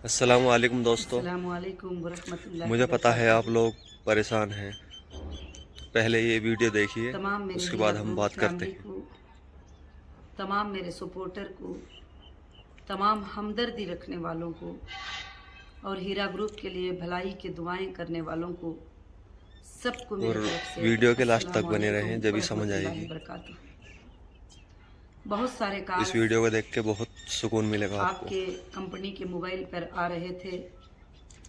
अस्सलामुअलैकुम दोस्तों। अस्सलामुअलैकुम वरहमतुल्लाहि मुझे पता है आप वबरकातुहू। लोग परेशान हैं। पहले ये वीडियो देखिए, तमाम मेरे उसके हीरा बाद हम ग्रुप बात करते फैमिली हैं। को, तमाम मेरे सपोर्टर को, तमाम हमदर्दी रखने वालों को और हीरा ग्रुप के लिए भलाई की दुआएं करने वालों को, सबको मेरी और तरफ से वीडियो के लास्ट तक बने अस्सलामुअलैकुम रहें, जब समझ वरहमतुल्लाहि आएगी। वबरकातुहू। बहुत सारे इस कॉल्स वीडियो को देख के बहुत सुकून मिलेगा आपको। आपके कंपनी के मोबाइल पर आ रहे थे।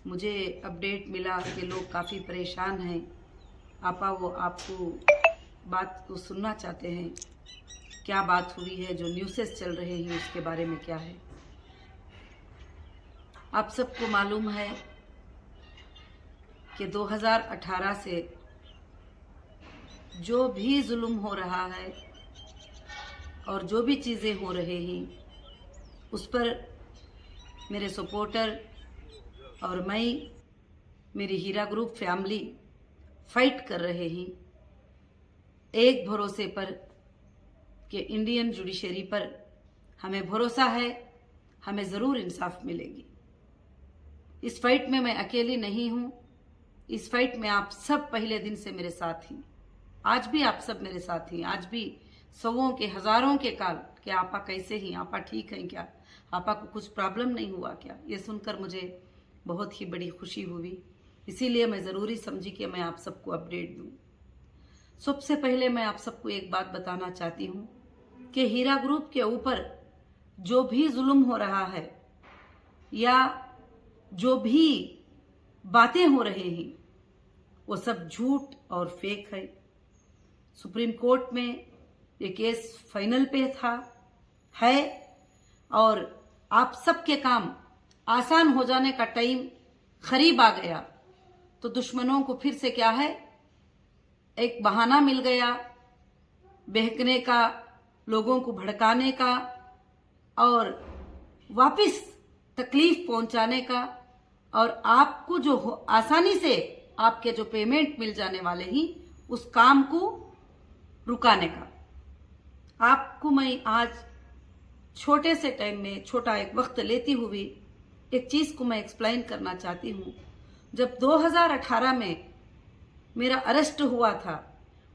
मुझे अपडेट मिला कि लोग काफ़ी परेशान हैं। आपा वो आपको बात को सुनना चाहते हैं। क्या बात हुई है, जो न्यूज़ेस चल रहे हैं उसके बारे में क्या है। आप सबको मालूम है कि 2018 से जो भी जुल्म हो रहा है और जो भी चीज़ें हो रहे हैं उस पर मेरे सपोर्टर और मैं, मेरी हीरा ग्रुप फैमिली फाइट कर रहे हैं एक भरोसे पर कि इंडियन जुडिशरी पर हमें भरोसा है, हमें ज़रूर इंसाफ मिलेगी। इस फाइट में मैं अकेली नहीं हूँ। इस फाइट में आप सब पहले दिन से मेरे साथ हैं। आज भी आप सब मेरे साथ हैं। आज भी सौों के हज़ारों के कॉल कि आपा कैसे हैं, आपा ठीक हैं क्या, आपा को कुछ प्रॉब्लम नहीं हुआ क्या। ये सुनकर मुझे बहुत ही बड़ी खुशी हुई। इसीलिए मैं ज़रूरी समझी कि मैं आप सबको अपडेट दूँ। सबसे पहले मैं आप सबको एक बात बताना चाहती हूँ कि हीरा ग्रुप के ऊपर जो भी जुल्म हो रहा है या जो भी बातें हो रहे हैं वो सब झूठ और फेक है। सुप्रीम कोर्ट में ये केस फाइनल पे है और आप सबके काम आसान हो जाने का टाइम करीब आ गया तो दुश्मनों को फिर से क्या है, एक बहाना मिल गया बहकने का, लोगों को भड़काने का और वापस तकलीफ पहुंचाने का और आपको जो आसानी से आपके जो पेमेंट मिल जाने वाले ही उस काम को रुकाने का। आपको मैं आज छोटे से टाइम में छोटा एक वक्त लेती हुई एक चीज़ को मैं एक्सप्लेन करना चाहती हूँ। जब 2018 में मेरा अरेस्ट हुआ था,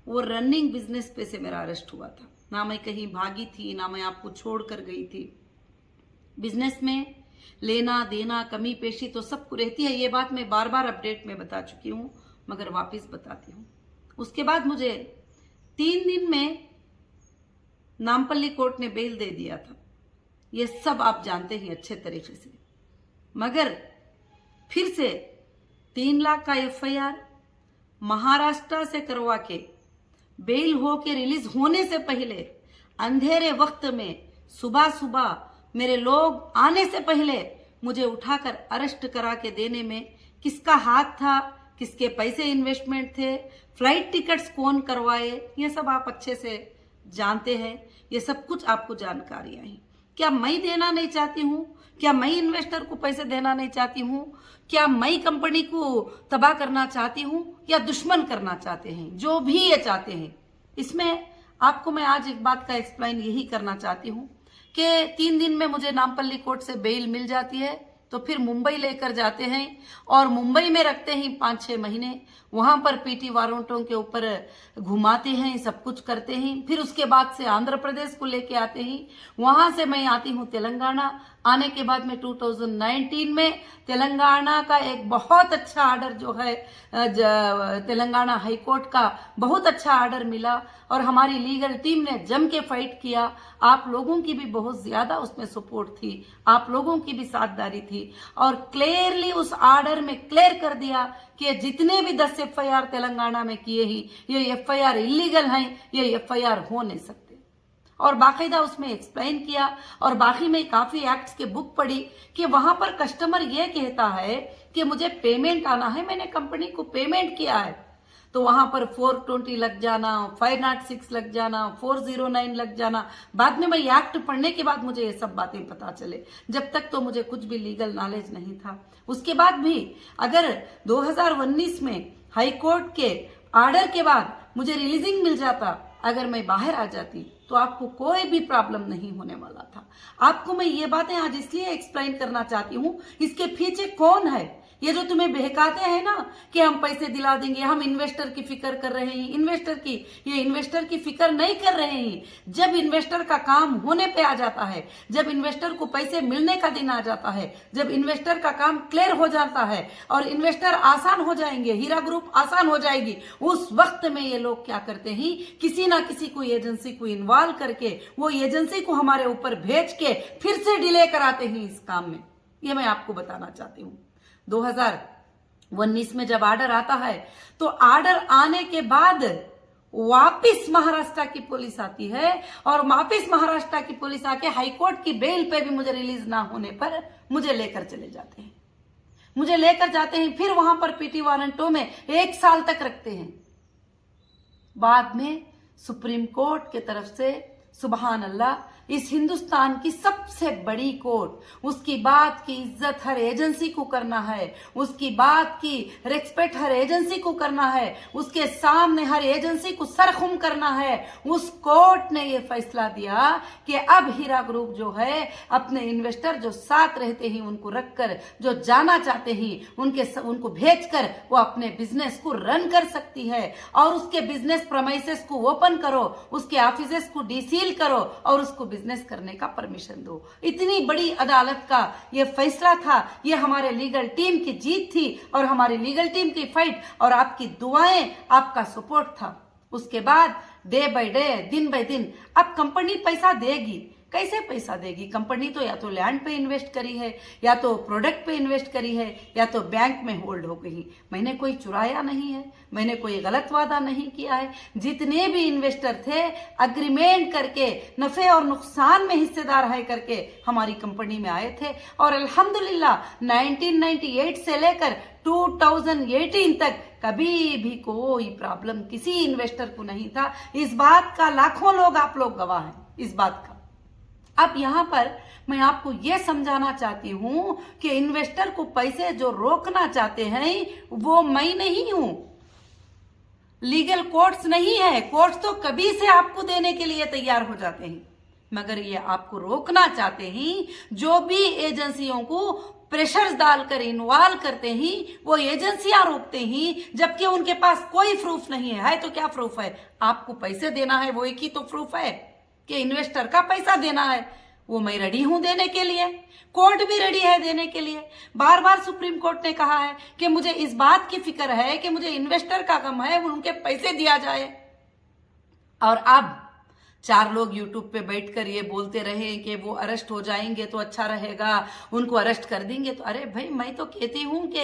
वो रनिंग बिजनेस पे से मेरा अरेस्ट हुआ था। ना मैं कहीं भागी थी, ना मैं आपको छोड़ कर गई थी। बिजनेस में लेना देना कमी पेशी तो सबको रहती है। ये बात मैं बार बार अपडेट में बता चुकी हूँ, मगर वापस बताती हूँ। उसके बाद मुझे 3 दिन में नामपल्ली कोर्ट ने बेल दे दिया था। ये सब आप जानते हैं अच्छे तरीके से। मगर फिर से 3 लाख का FIR महाराष्ट्र से करवा के बेल हो के रिलीज होने से पहले अंधेरे वक्त में सुबह सुबह मेरे लोग आने से पहले मुझे उठाकर अरेस्ट करा के देने में किसका हाथ था, किसके पैसे इन्वेस्टमेंट थे, फ्लाइट टिकट्स कौन करवाए, ये सब आप अच्छे से जानते हैं। ये सब कुछ आपको जानकारियां हैं। क्या मैं देना नहीं चाहती हूँ? क्या मैं इन्वेस्टर को पैसे देना नहीं चाहती हूँ? क्या मैं कंपनी को तबाह करना चाहती हूँ या दुश्मन करना चाहते हैं? जो भी ये चाहते हैं, इसमें आपको मैं आज एक बात का एक्सप्लेन यही करना चाहती हूँ कि 3 दिन में मुझे नामपल्ली कोर्ट से बेल मिल जाती है तो फिर मुंबई लेकर जाते हैं और मुंबई में रखते हैं 5-6 महीने। वहां पर PT वारंटों के ऊपर घुमाते हैं, सब कुछ करते हैं। फिर उसके बाद से आंध्र प्रदेश को लेके आते हैं। वहां से मैं आती हूँ तेलंगाना। आने के बाद में 2019 में तेलंगाना का एक बहुत अच्छा आर्डर जो है तेलंगाना हाई कोर्ट का बहुत अच्छा आर्डर मिला और हमारी लीगल टीम ने जम के फाइट किया। आप लोगों की भी बहुत ज्यादा उसमें सपोर्ट थी, आप लोगों की भी साझेदारी थी और क्लियरली उस आर्डर में क्लियर कर दिया कि जितने भी 10 FIR तेलंगाना में किए ही ये FIR इलीगल हैं, ये FIR हो नहीं सकते। और बाकायदा उसमें एक्सप्लेन किया और बाकी में काफी एक्ट्स के बुक पढ़ी कि वहां पर कस्टमर ये कहता है कि मुझे पेमेंट आना है, मैंने कंपनी को पेमेंट किया है, तो वहां पर 420 लग जाना, 506 लग जाना, 409 लग जाना। बाद में मैं एक्ट पढ़ने के बाद मुझे ये सब बातें पता चले। जब तक तो मुझे कुछ भी लीगल नॉलेज नहीं था। उसके बाद भी अगर 2019 में हाई कोर्ट के आर्डर के बाद मुझे रिलीजिंग मिल जाता, अगर मैं बाहर आ जाती तो आपको कोई भी प्रॉब्लम नहीं होने वाला था। आपको मैं ये बातें आज इसलिए एक्सप्लेन करना चाहती हूँ, इसके पीछे कौन है। ये जो तुम्हें बहकाते हैं ना कि हम पैसे दिला देंगे, हम इन्वेस्टर की फिक्र कर रहे हैं, इन्वेस्टर की फिक्र नहीं कर रहे हैं। जब इन्वेस्टर का काम होने पे आ जाता है, जब इन्वेस्टर को पैसे मिलने का दिन आ जाता है, जब इन्वेस्टर का काम क्लियर हो जाता है और इन्वेस्टर आसान हो जाएंगे, हीरा ग्रुप आसान हो जाएगी, उस वक्त में ये लोग क्या करते हैं, किसी ना किसी को एजेंसी को इन्वॉल्व करके वो एजेंसी को हमारे ऊपर भेज के फिर से डिले कराते हैं इस काम में। ये मैं आपको बताना चाहती हूँ। 2019 में जब ऑर्डर आता है तो ऑर्डर आने के बाद वापिस महाराष्ट्र की पुलिस आती है और वापिस महाराष्ट्र की पुलिस आके हाईकोर्ट की बेल पे भी मुझे रिलीज ना होने पर मुझे लेकर चले जाते हैं, मुझे लेकर जाते हैं, फिर वहां पर पीटी वारंटों में 1 साल तक रखते हैं। बाद में सुप्रीम कोर्ट के तरफ से सुभान अल्लाह, इस हिंदुस्तान की सबसे बड़ी कोर्ट, उसकी बात की इज्जत हर एजेंसी को करना है, उसकी बात की रिस्पेक्ट हर एजेंसी को करना है, उसके सामने हर एजेंसी को सरखुम करना है। उस कोर्ट ने यह फैसला दिया कि अब हीरा ग्रुप जो है अपने इन्वेस्टर जो साथ रहते हैं उनको रखकर, जो जाना चाहते हैं उनको भेजकर वो अपने बिजनेस को रन कर सकती है और उसके बिजनेस प्रमाइसेस को ओपन करो, उसके ऑफिसेस को डीसील करो और उसको बिजनेस करने का परमिशन दो। इतनी बड़ी अदालत का ये फैसला था, ये हमारे लीगल टीम की जीत थी और हमारी लीगल टीम की फाइट और आपकी दुआएं, आपका सपोर्ट था। उसके बाद डे बाय डे, दिन बाय दिन अब कंपनी पैसा देगी। कैसे पैसा देगी? कंपनी तो या तो लैंड पे इन्वेस्ट करी है, या तो प्रोडक्ट पे इन्वेस्ट करी है, या तो बैंक में होल्ड हो गई। मैंने कोई चुराया नहीं है, मैंने कोई गलत वादा नहीं किया है। जितने भी इन्वेस्टर थे अग्रीमेंट करके नफे और नुकसान में हिस्सेदार है करके हमारी कंपनी में आए थे और अल्हम्दुलिल्लाह 1998 से लेकर 2018 तक कभी भी कोई प्रॉब्लम किसी इन्वेस्टर को नहीं था। इस बात का लाखों लोग, आप लोग गवाह हैं इस बात का। अब यहां पर मैं आपको यह समझाना चाहती हूं कि इन्वेस्टर को पैसे जो रोकना चाहते हैं वो मैं नहीं हूं, लीगल कोर्ट्स नहीं है। कोर्ट्स तो कभी से आपको देने के लिए तैयार हो जाते हैं, मगर ये आपको रोकना चाहते हैं। जो भी एजेंसियों को प्रेशर्स डालकर इन्वॉल्व करते हैं वो एजेंसियां रोकते हैं, जबकि उनके पास कोई प्रूफ नहीं है। तो क्या प्रूफ है? आपको पैसे देना है, वो एक ही तो प्रूफ है कि इन्वेस्टर का पैसा देना है। वो मैं रेडी हूं देने के लिए, कोर्ट भी रेडी है देने के लिए। बार बार सुप्रीम कोर्ट ने कहा है कि मुझे इस बात की फिक्र है कि मुझे इन्वेस्टर का गम है, उनके पैसे दिया जाए। और अब 4 लोग यूट्यूब पे बैठकर ये बोलते रहे कि वो अरेस्ट हो जाएंगे तो अच्छा रहेगा, उनको अरेस्ट कर देंगे। तो अरे भाई, मैं तो कहती हूं कि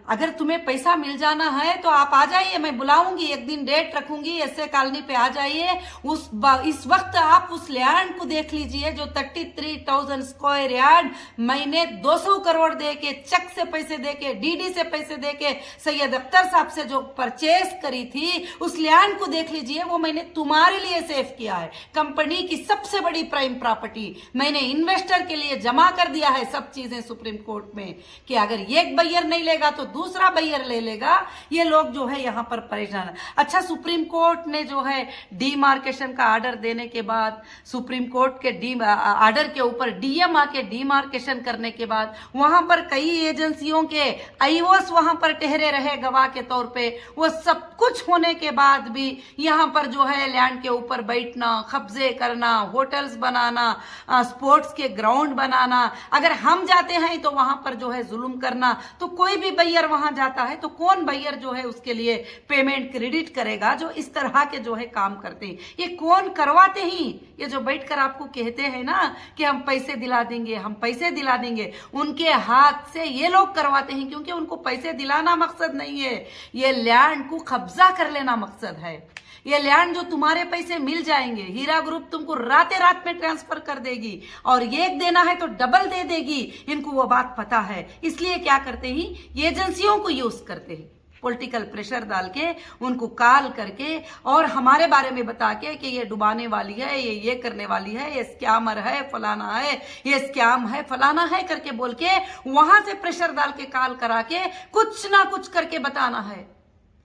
अगर तुम्हें पैसा मिल जाना है तो आप आ जाइए, मैं बुलाऊंगी, एक दिन डेट रखूंगी, ऐसे कॉलोनी पे आ जाइए। इस वक्त आप उस लैंड को देख लीजिए जो 33,000 स्क्वायर यार्ड मैंने 200 करोड़ दे के, चेक से पैसे दे के, डीडी से पैसे दे के सैयद अख्तर साहब से जो परचेस करी थी, उस लैंड को देख लीजिए। वो मैंने तुम्हारे लिए सेफ किया है। कंपनी की सबसे बड़ी प्राइम प्रॉपर्टी मैंने इन्वेस्टर के लिए जमा कर दिया है। सब चीजें सुप्रीम कोर्ट में कि अगर एक बायर नहीं लेगा तो दूसरा बायर ले लेगा। ये लोग जो है यहां पर परेशान है। अच्छा, सुप्रीम कोर्ट ने जो है डीमार्केशन का ऑर्डर देने के बाद, सुप्रीम कोर्ट के ऑर्डर के ऊपर डीएम आके डीमार्केशन करने के बाद वहां पर कई एजेंसियों के आईओएस वहां पर ठहरे रहे गवाह के तौर पे। वो सब कुछ होने के बाद भी यहां पर जो है लैंड के ऊपर बैठना, कब्जे करना, होटल्स बनाना, स्पोर्ट्स के ग्राउंड बनाना, अगर हम जाते हैं तो वहां पर जो है जुल्म करना। तो कोई भी बायर वहां जाता है तो कौन बायर जो है उसके लिए पेमेंट क्रेडिट करेगा? जो इस तरह के जो है काम करते हैं, ये कौन करवाते हैं? ये जो बैठकर आपको कहते हैं ना कि हम पैसे दिला देंगे, हम पैसे दिला देंगे, उनके हाथ से ये लोग करवाते हैं, क्योंकि उनको पैसे दिलाना मकसद नहीं है, ये लैंड को कब्जा कर लेना मकसद है। ये लैंड जो तुम्हारे पैसे मिल जाएंगे, हीरा ग्रुप तुमको राते रात में ट्रांसफर कर देगी और एक देना है तो डबल दे देगी। इनको वो बात पता है, इसलिए क्या करते हैं, एजेंसियों को यूज करते हैं, पॉलिटिकल प्रेशर डाल के, उनको कॉल करके और हमारे बारे में बता के कि ये डुबाने वाली है, ये करने वाली है, ये स्कैमर है, फलाना है, ये स्कैम है, फलाना है करके बोल के वहां से प्रेशर डाल के कॉल करा के कुछ ना कुछ करके बताना है।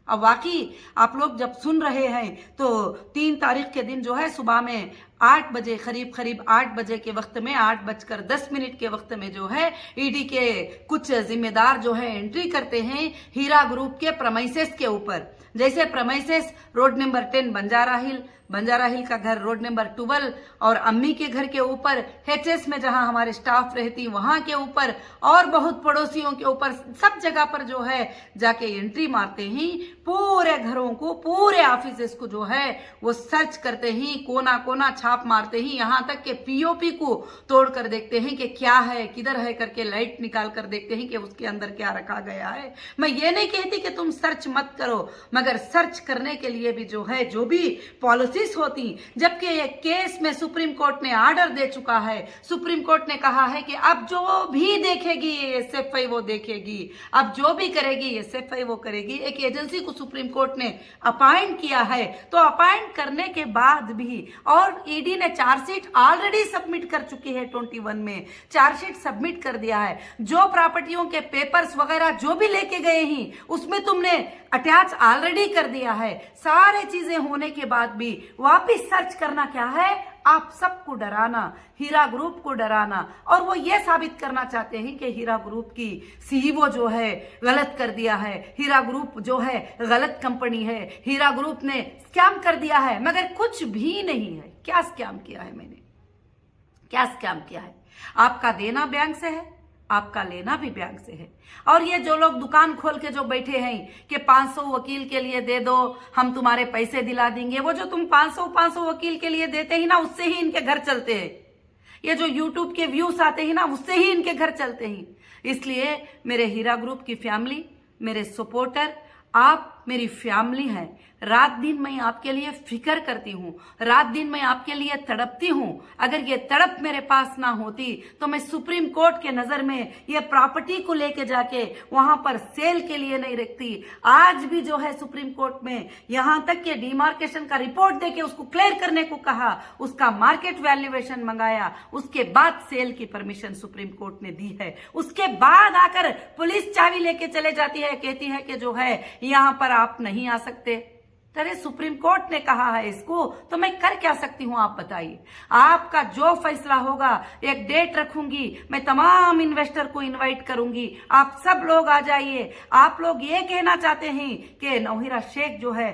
अब वाकई आप लोग जब सुन रहे हैं तो 3 तारीख के दिन जो है सुबह में 8 बजे करीब 8 बजे के वक्त में 8:10 के वक्त में जो है ईडी के कुछ जिम्मेदार जो है एंट्री करते हैं हीरा ग्रुप के प्रमाइसेस के ऊपर। जैसे प्रमाइसेस रोड नंबर 10 बंजारा हिल का घर रोड नंबर 12 और अम्मी के घर के ऊपर, एचएस में जहां हमारे स्टाफ रहती वहां के ऊपर और बहुत पड़ोसियों के ऊपर, सब जगह पर जो है जाके एंट्री मारते ही पूरे घरों को, पूरे ऑफिसेस को जो है वो सर्च करते ही, कोना कोना छाप मारते ही, यहां तक के पीओपी को तोड़ कर देखते हैं कि क्या है, किधर है करके लाइट निकाल कर देखते हैं कि उसके अंदर क्या रखा गया है। मैं ये नहीं कहती कि तुम सर्च मत करो, मगर सर्च करने के लिए भी जो है जो भी पॉलिसीज होती, जबकि ये केस में सुप्रीम कोर्ट ने ऑर्डर दे चुका है। सुप्रीम कोर्ट ने कहा है कि अब जो भी देखेगी ये एसएफआई वो देखेगी, अब जो भी करेगी एसएफआई वो करेगी। एक एजेंसी को सुप्रीम कोर्ट ने अपॉइंट किया है, तो अपॉइंट करने के बाद भी, और ईडी ने चार्जशीट ऑलरेडी सबमिट कर चुकी है, 21 में चार्जशीट सबमिट कर दिया है। जो प्रॉपर्टियों के पेपर्स वगैरह जो भी लेके गए ही उसमें तुमने अटैच ऑलरेडी कर दिया है। सारे चीजें होने के बाद भी वापिस सर्च करना क्या है, आप सबको डराना, हीरा ग्रुप को डराना, और वो ये साबित करना चाहते हैं कि हीरा ग्रुप की सीईओ जो है गलत कर दिया है, हीरा ग्रुप जो है गलत कंपनी है, हीरा ग्रुप ने स्कैम कर दिया है, मगर कुछ भी नहीं है। क्या स्कैम किया है मैंने, क्या स्कैम किया है? आपका देना बैंक से है, आपका लेना भी बैंक से है। और ये जो लोग दुकान खोल के जो बैठे हैं कि 500 वकील के लिए दे दो, हम तुम्हारे पैसे दिला देंगे, वो जो तुम 500 वकील के लिए देते ही ना, उससे ही इनके घर चलते हैं। ये जो यूट्यूब के व्यूज आते हैं ना, उससे ही इनके घर चलते हैं। इसलिए मेरे हीरा ग्रुप की फैमिली, मेरे सपोर्टर, आप मेरी फैमिली हैं। रात दिन मैं आपके लिए फिक्र करती हूँ, रात दिन मैं आपके लिए तड़पती हूँ। अगर ये तड़प मेरे पास ना होती तो मैं सुप्रीम कोर्ट के नजर में ये प्रॉपर्टी को लेके जाके वहां पर सेल के लिए नहीं रखती। आज भी जो है सुप्रीम कोर्ट में यहां तक के डिमार्केशन का रिपोर्ट देके उसको क्लियर करने को कहा, उसका मार्केट वैल्यूएशन मंगाया, उसके बाद सेल की परमिशन सुप्रीम कोर्ट ने दी है। उसके बाद आकर पुलिस चाबी लेके चले जाती है, कहती है कि जो है यहां पर आप नहीं आ सकते। अरे सुप्रीम कोर्ट ने कहा है इसको, तो मैं कर क्या सकती हूं, आप बताइए। आपका जो फैसला होगा, एक डेट रखूंगी, मैं तमाम इन्वेस्टर को इनवाइट करूंगी, आप सब लोग आ जाइए। आप लोग ये कहना चाहते हैं कि नौहीरा शेख जो है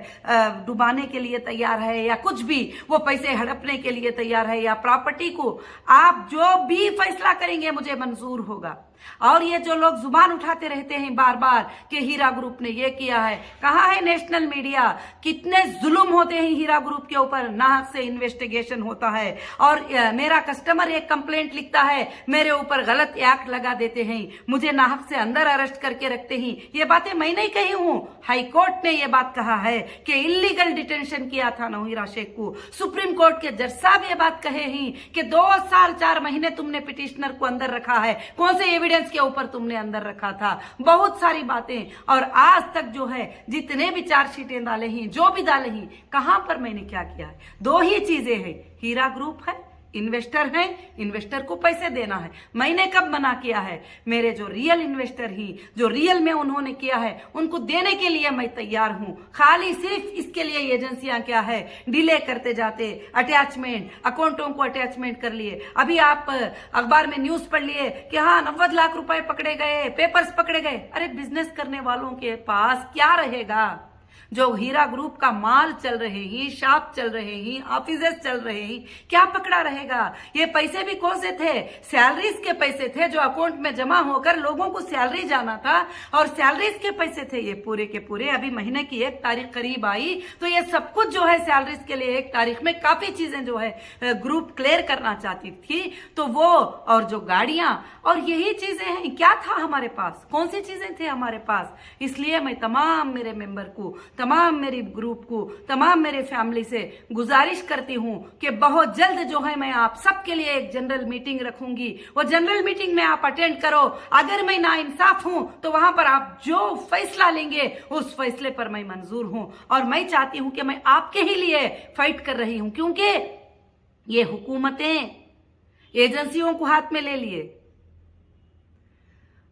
डुबाने के लिए तैयार है या कुछ भी, वो पैसे हड़पने के लिए तैयार है या प्रॉपर्टी को, आप जो भी फैसला करेंगे मुझे मंजूर होगा। और ये जो लोग जुबान उठाते रहते हैं बार बार कि हीरा ग्रुप ने ये किया है, कहाँ है नेशनल मीडिया? कितने जुल्म होते हैं हीरा ग्रुप के ऊपर, नाहक से इन्वेस्टिगेशन होता है, और मेरा कस्टमर एक कंप्लेंट लिखता है, मेरे ऊपर गलत एक्ट लगा देते हैं, मुझे नाहक से अंदर अरेस्ट करके रखते हैं। ये बातें मैं नहीं कही हूं, हाई कोर्ट ने ये बात कहा है कि इलीगल डिटेंशन किया था नौहीरा शेख को। सुप्रीम कोर्ट के जज साहब ये बात कहे हैं कि 2 साल 4 महीने तुमने पिटिशनर को अंदर रखा है, कौन से एविडेंस के ऊपर तुमने अंदर रखा था, बहुत सारी बातें। और आज तक जो है जितने भी चार्जशीटें डाले हैं, जो भी डाले हैं, कहां पर मैंने क्या किया है? 2 ही चीजें हैं, हीरा ग्रुप है, इन्वेस्टर है, इन्वेस्टर को पैसे देना है। मैंने कब मना किया है? मेरे जो रियल इन्वेस्टर ही, जो रियल में उन्होंने किया है, उनको देने के लिए मैं तैयार हूं। खाली सिर्फ इसके लिए एजेंसियां क्या है डिले करते जाते, अटैचमेंट, अकाउंटों को अटैचमेंट कर लिए। अभी आप अखबार में न्यूज पढ़ लिए कि हाँ 90 लाख रुपए पकड़े गए, पेपर्स पकड़े गए। अरे बिजनेस करने वालों के पास क्या रहेगा? जो हीरा ग्रुप का माल चल रहे हैं, शॉप चल रहे हैं, ऑफिसेस चल रहे हैं, क्या पकड़ा रहेगा? ये पैसे भी कौन से थे? सैलरीज के पैसे थे जो अकाउंट में जमा होकर लोगों को सैलरी जाना था, और सैलरीज के पैसे थे ये पूरे के पूरे। अभी महीने की 1 तारीख करीब आई तो ये सब कुछ जो है सैलरीज के लिए 1 तारीख में काफी चीजें जो है ग्रुप क्लियर करना चाहती थी, तो वो और जो गाड़ियां और यही चीजें हैं। क्या था हमारे पास? कौन सी चीजें थे हमारे पास? इसलिए मैं तमाम मेरे मेंबर को, तमाम मेरी ग्रुप को, तमाम मेरे फैमिली से गुजारिश करती हूं कि बहुत जल्द जो है मैं आप सबके लिए एक जनरल मीटिंग रखूंगी। वो जनरल मीटिंग में आप अटेंड करो। अगर मैं नाइंसाफ हूं तो वहां पर आप जो फैसला लेंगे उस फैसले पर मैं मंजूर हूं। और मैं चाहती हूं कि मैं आपके ही लिए फाइट कर रही हूं, क्योंकि ये हुकूमतें एजेंसियों को हाथ में ले लिए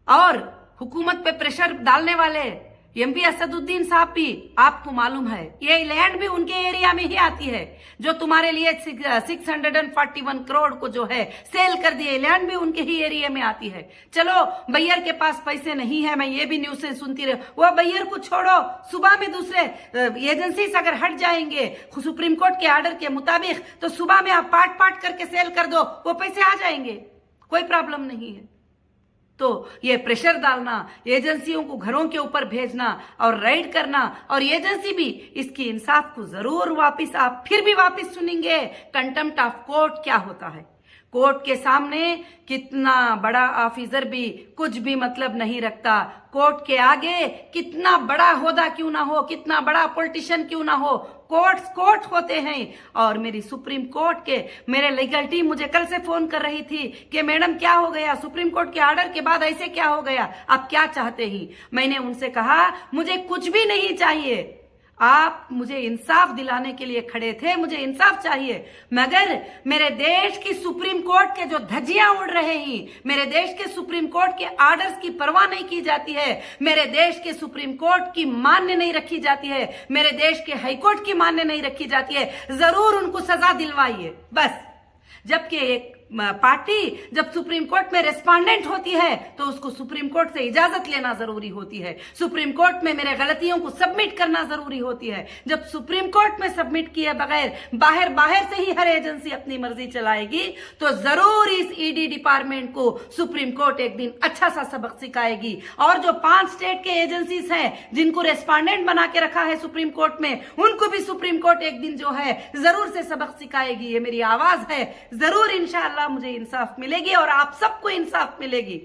और हुकूमत पे प्रेशर डालने वाले एमपी असदुद्दीन साहब भी, आपको मालूम है ये लैंड भी उनके एरिया में ही आती है जो तुम्हारे लिए 641 करोड़ को जो है सेल कर दिए, लैंड भी उनके ही एरिया में आती है। चलो बैयर के पास पैसे नहीं है, मैं ये भी न्यूज से सुनती रही, वो बैयर को छोड़ो, सुबह में दूसरे एजेंसी अगर हट जाएंगे सुप्रीम कोर्ट के ऑर्डर के मुताबिक तो सुबह में आप पार्ट पार्ट करके सेल कर दो, वो पैसे आ जाएंगे, कोई प्रॉब्लम नहीं है। तो ये प्रेशर डालना, एजेंसियों को घरों के ऊपर भेजना और राइड करना, और एजेंसी भी इसकी इंसाफ को जरूर वापस, आप फिर भी वापस सुनेंगे कंटेम्प्ट ऑफ कोर्ट क्या होता है। कोर्ट के सामने कितना बड़ा ऑफिसर भी कुछ भी मतलब नहीं रखता, कोर्ट के आगे कितना बड़ा होदा क्यों ना हो, कितना बड़ा पॉलिटिशियन क्यों ना हो, कोर्ट्स कोर्ट होते हैं। और मेरी सुप्रीम कोर्ट के मेरे लीगल टीम मुझे कल से फोन कर रही थी कि मैडम क्या हो गया, सुप्रीम कोर्ट के ऑर्डर के बाद ऐसे क्या हो गया, आप क्या चाहते ही। मैंने उनसे कहा मुझे कुछ भी नहीं चाहिए, आप मुझे इंसाफ दिलाने के लिए खड़े थे, मुझे इंसाफ चाहिए, मगर मेरे देश की सुप्रीम कोर्ट के जो धज्जियां उड़ रहे हैं, मेरे देश के सुप्रीम कोर्ट के ऑर्डर्स की परवाह नहीं की जाती है, मेरे देश के सुप्रीम कोर्ट की मान्य नहीं रखी जाती है, मेरे देश के हाईकोर्ट की मान्य नहीं रखी जाती है, जरूर उनको सजा दिलवाइए बस। जबकि एक पार्टी जब सुप्रीम कोर्ट में रेस्पोंडेंट होती है तो उसको सुप्रीम कोर्ट से इजाजत लेना जरूरी होती है, सुप्रीम कोर्ट में मेरे गलतियों को सबमिट करना जरूरी होती है। जब सुप्रीम कोर्ट में सबमिट किए बगैर बाहर से ही हर एजेंसी अपनी मर्जी चलाएगी तो जरूर इस ईडी डिपार्टमेंट को सुप्रीम कोर्ट एक दिन अच्छा सा सबक सिखाएगी। और जो 5 स्टेट के एजेंसीज हैं जिनको रेस्पोंडेंट बना के रखा है सुप्रीम कोर्ट में, उनको भी सुप्रीम कोर्ट एक दिन जो है जरूर से सबक सिखाएगी। ये मेरी आवाज है, जरूर इंशाअल्लाह मुझे इंसाफ मिलेगी और आप सबको इंसाफ मिलेगी।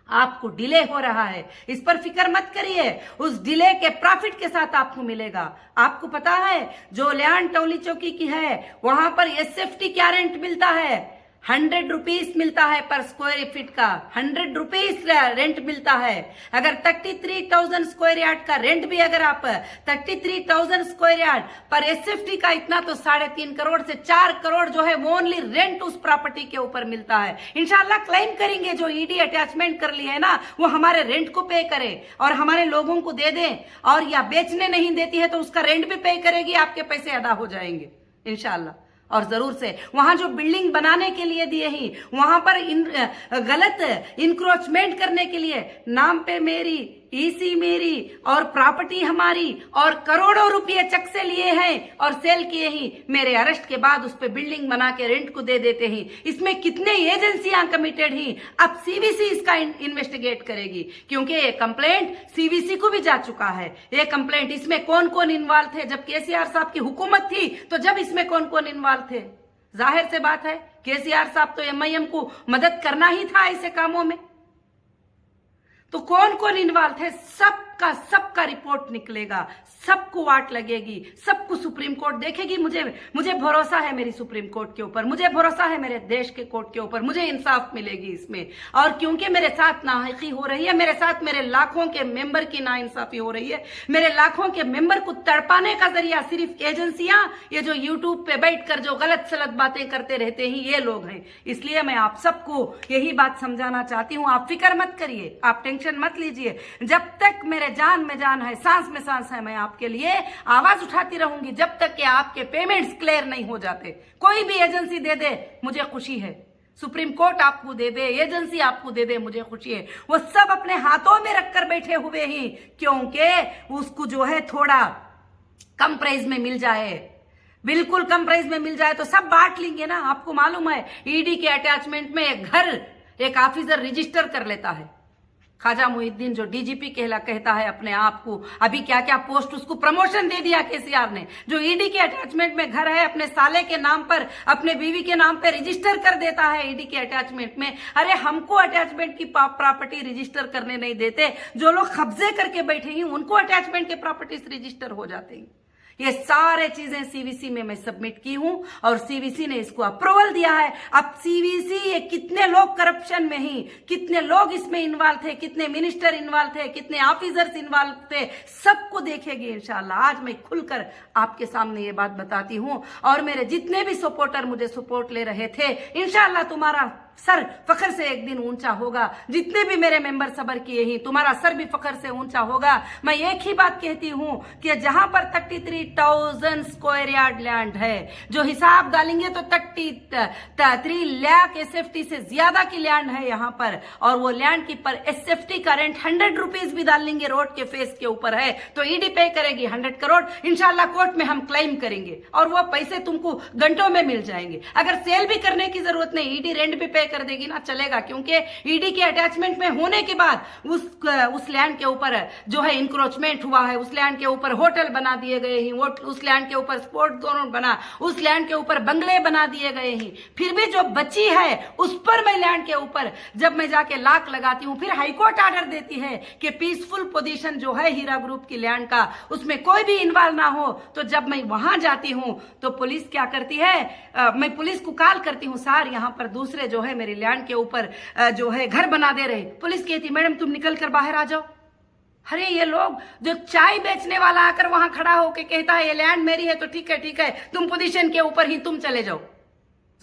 आपको डिले हो रहा है, इस पर फिक्र मत करिए, उस डिले के प्रॉफिट के साथ आपको मिलेगा। आपको पता है जो लैंड टोली चौकी की है वहां पर एसएफटी क्या रेंट मिलता है, 100 रुपीज मिलता है पर स्क्वायर फीट का, 100 रुपीज रेंट मिलता है। अगर 33,000 स्क्वायर यार्ड का रेंट भी अगर आप 33,000 स्क्वायर यार्ड पर एसएफटी का इतना तो 3.5 करोड़ से 4 करोड़ जो है वो ओनली रेंट उस प्रॉपर्टी के ऊपर मिलता है। इंशाल्लाह क्लेम करेंगे जो ईडी अटैचमेंट कर ली है ना वो हमारे रेंट को पे करे और हमारे लोगों को दे दें, और या बेचने नहीं देती है तो उसका रेंट भी पे करेगी, आपके पैसे अदा हो जाएंगे इंशाल्लाह। और जरूर से वहां जो बिल्डिंग बनाने के लिए दिए ही वहां पर गलत इंक्रोचमेंट करने के लिए नाम पे मेरी ईसी मेरी और प्रॉपर्टी हमारी और करोड़ों रुपए चक से लिए हैं और सेल किए ही, मेरे अरेस्ट के बाद उस पे बिल्डिंग बना के रेंट को दे देते हैं। इसमें कितने एजेंसियां कमिटेड ही, अब सीवीसी इसका इन्वेस्टिगेट करेगी क्योंकि ये कंप्लेंट सीवीसी को भी जा चुका है। ये कंप्लेंट इसमें कौन कौन इन्वॉल्व थे, जब केसीआर साहब की हुकूमत थी तो जब इसमें कौन कौन इन्वॉल्व थे, जाहिर से बात है केसीआर साहब तो एमआईएम को मदद करना ही था ऐसे कामों में, तो कौन कौन इन्वॉल्व थे सबका रिपोर्ट निकलेगा, सबको वाट लगेगी, सबको सुप्रीम कोर्ट देखेगी। मुझे भरोसा है मेरी सुप्रीम कोर्ट के ऊपर, मुझे भरोसा है मेरे देश के कोर्ट के ऊपर, मुझे इंसाफ मिलेगी इसमें। और क्योंकि मेरे साथ नाहकी हो रही है, मेरे साथ मेरे लाखों के मेंबर की नाइंसाफी हो रही है, मेरे लाखों के मेंबर को तड़पाने का जरिया सिर्फ एजेंसियां, ये जो यूट्यूब पे बैठकर जो गलत सलत बातें करते रहते हैं ये लोग हैं। इसलिए मैं आप सबको यही बात समझाना चाहती हूं, आप फिक्र मत करिए, आप टेंशन मत लीजिए। जब तक मेरे जान में जान है, सांस में सांस है, मैं आपके लिए आवाज उठाती रहूंगी जब तक कि आपके पेमेंट्स क्लियर नहीं हो जाते। कोई भी एजेंसी दे दे मुझे खुशी है, सुप्रीम कोर्ट आपको दे दे, एजेंसी आपको दे दे, मुझे खुशी है। वो सब अपने हाथों में रखकर बैठे हुए ही क्योंकि उसको जो है थोड़ा कम प्राइस में मिल जाए, बिल्कुल कम प्राइस में मिल जाए तो सब बांट लेंगे ना। आपको मालूम है ईडी के अटैचमेंट में एक ऑफिसर रजिस्टर कर लेता है, ख्वाजा मुहिद्दीन जो डीजीपी कहता है अपने आप को, अभी क्या क्या पोस्ट उसको प्रमोशन दे दिया केसीआर ने। जो ईडी के अटैचमेंट में घर है अपने साले के नाम पर, अपने बीवी के नाम पर रजिस्टर कर देता है ईडी के अटैचमेंट में। अरे हमको अटैचमेंट की प्रॉपर्टी रजिस्टर करने नहीं देते, जो लोग कब्जे करके बैठे हैं उनको अटैचमेंट के प्रॉपर्टीज रजिस्टर हो जाते हैं। ये सारे चीजें सीवीसी में मैं सबमिट की हूं और सीवीसी ने इसको अप्रूवल दिया है। अब सीवीसी ये कितने लोग करप्शन में ही, कितने लोग इसमें इन्वॉल्व थे, कितने मिनिस्टर इन्वॉल्व थे, कितने ऑफिसर्स इन्वॉल्व थे, सबको देखेगी इंशाल्लाह। आज मैं खुलकर आपके सामने ये बात बताती हूं और मेरे जितने भी सपोर्टर मुझे सपोर्ट ले रहे थे, इंशाल्लाह तुम्हारा सर फखर से एक दिन ऊंचा होगा। जितने भी मेरे मेंबर सबर किए हैं, तुम्हारा सर भी फखर से ऊंचा होगा। मैं एक ही बात कहती हूं कि जहां पर 33,000 स्क्वायर यार्ड लैंड है, जो हिसाब डालेंगे तो 33 लाख एसएफटी से ज्यादा की लैंड है यहां पर, और वो लैंड की पर एसएफटी का रेंट 100 रुपीज भी डाल लेंगे रोड के फेस के ऊपर है तो ईडी पे करेगी 100 करोड़। इंशाल्लाह कोर्ट में हम क्लेम करेंगे और वो पैसे तुमको घंटों में मिल जाएंगे। अगर सेल भी करने की जरूरत नहीं, ईडी रेंट भी पे कर देगी ना, चलेगा, क्योंकि ईडी के अटैचमेंट में होने के बाद उस लैंड के ऊपर जो है इंक्रोचमेंट हुआ है, उस लैंड के ऊपर होटल बना दिए गए हैं, उस लैंड के ऊपर स्पोर्ट्स जोन बना, उस लैंड के ऊपर बंगले बना दिए गए हैं। फिर भी जो बची है उस पर मैं लैंड के ऊपर जब मैं जाके लाख लगाती हूं, फिर हाईकोर्ट ऑर्डर देती है कि पीसफुल पोजीशन जो है हीरा ग्रुप की लैंड का, उसमें कोई भी इन्वॉल्व ना हो। तो जब मैं वहां जाती हूं तो पुलिस क्या करती है, मैं पुलिस को कॉल करती हूं, सर यहां पर दूसरे जो है मेरी लैंड के ऊपर जो है घर बना दे रहे। पुलिस कहती मैडम तुम निकल कर बाहर आ जाओ। अरे ये लोग, जो चाय बेचने वाला आकर वहां खड़ा होकर कहता है ये लैंड मेरी है तो ठीक है तुम पोजीशन के ऊपर ही तुम चले जाओ।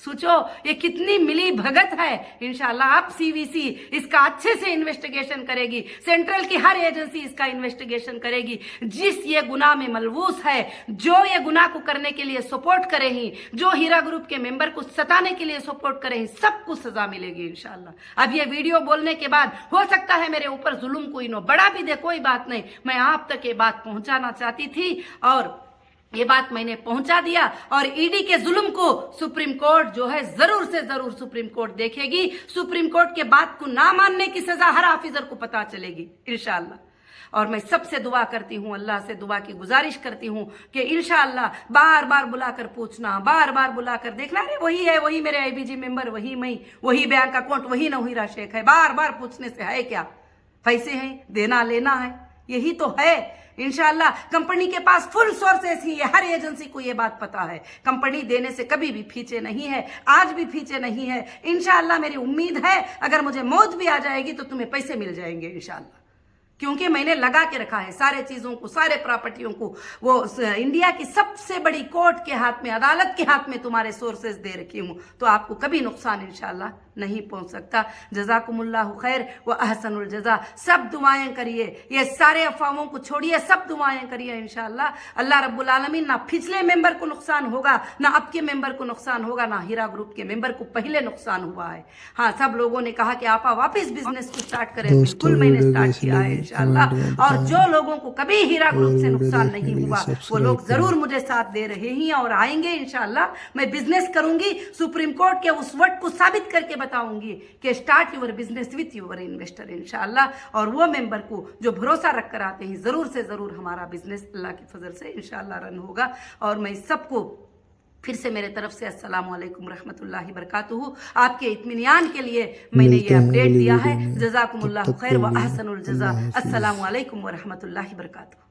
सोचो ये कितनी मिली भगत है। इंशाल्लाह अब सीवीसी इसका अच्छे से इन्वेस्टिगेशन करेगी, सेंट्रल की हर एजेंसी इसका इन्वेस्टिगेशन करेगी। जिस ये गुनाह में मलवूस है, जो ये गुनाह को करने के लिए सपोर्ट करे ही, जो हीरा ग्रुप के मेंबर को सताने के लिए सपोर्ट करे ही, सबको सजा मिलेगी इंशाल्लाह। अब ये वीडियो बोलने के बाद हो सकता है मेरे ऊपर जुल्म कोई नो बड़ा भी दे, कोई बात नहीं, मैं आप तक ये बात पहुंचाना चाहती थी और ये बात मैंने पहुंचा दिया। और ईडी के जुल्म को सुप्रीम कोर्ट जो है जरूर से जरूर सुप्रीम कोर्ट देखेगी। सुप्रीम कोर्ट के बात को ना मानने की सजा हर ऑफिसर को पता चलेगी इंशाल्लाह। और मैं सबसे दुआ करती हूँ, अल्लाह से दुआ की गुजारिश करती हूँ कि इंशाल्लाह बार बार बुलाकर पूछना, बार बार बुलाकर देखना, अरे वही है, वही मेरे आईबीजी मेंबर, वही मैं, वही बैंक अकाउंट, वही नौहीरा शेख है। बार बार पूछने से है क्या, पैसे हैं, देना लेना है, यही तो है। इंशाल्लाह कंपनी के पास फुल सोर्सेस ही है, हर एजेंसी को ये बात पता है। कंपनी देने से कभी भी पीछे नहीं है, आज भी पीछे नहीं है। इंशाल्लाह मेरी उम्मीद है अगर मुझे मौत भी आ जाएगी तो तुम्हें पैसे मिल जाएंगे इंशाल्लाह, क्योंकि मैंने लगा के रखा है सारे चीजों को, सारे प्रॉपर्टियों को। वो इंडिया की सबसे बड़ी कोर्ट के हाथ में, अदालत के हाथ में तुम्हारे सोर्सेस दे रखी हूं, तो आपको कभी नुकसान इंशाल्लाह नहीं पहुंच सकता। जज़ाकुमुल्लाहु खैर व अहसनुल जज़ा। सब दुआएं करिए, ये सारे अफवाहों को छोड़िए, सब दुआएं करिए इंशाल्लाह। अल्लाह रब्बुल आलमीन ना पिछले मेंबर को नुकसान होगा, ना अब के मेंबर को नुकसान होगा, ना हीरा ग्रुप के मेंबर को पहले नुकसान हुआ है। हाँ, सब लोगों ने कहा कि आपा वापस बिजनेस को स्टार्ट करें, बिल्कुल मैंने स्टार्ट किया है इंशाल्लाह। और जो लोगों को कभी हीरा ग्रुप से नुकसान नहीं हुआ वो लोग जरूर मुझे साथ दे रहे हैं और आएंगे इंशाल्लाह। मैं बिजनेस करूंगी, सुप्रीम कोर्ट के उस वर्ड को साबित करके बताऊंगी कि start your business with your investor इंशाल्लाह। और वो मेंबर को जो भरोसा रख कर आते हैं, जरूर से जरूर हमारा बिजनेस अल्लाह के फजल से इंशाल्लाह रन होगा। और मैं सबको फिर से मेरे तरफ से अस्सलामु अलैकुम रहमतुल्लाहि बरकातुहू। आपके इत्मीनान के लिए मैंने ये अपडेट दिया है। जज़ाकुमुल्लाहु खैर व अहसनुल जज़ा। अस्सलामु अलैकुम व रहमतुल्लाहि बरकातुहू।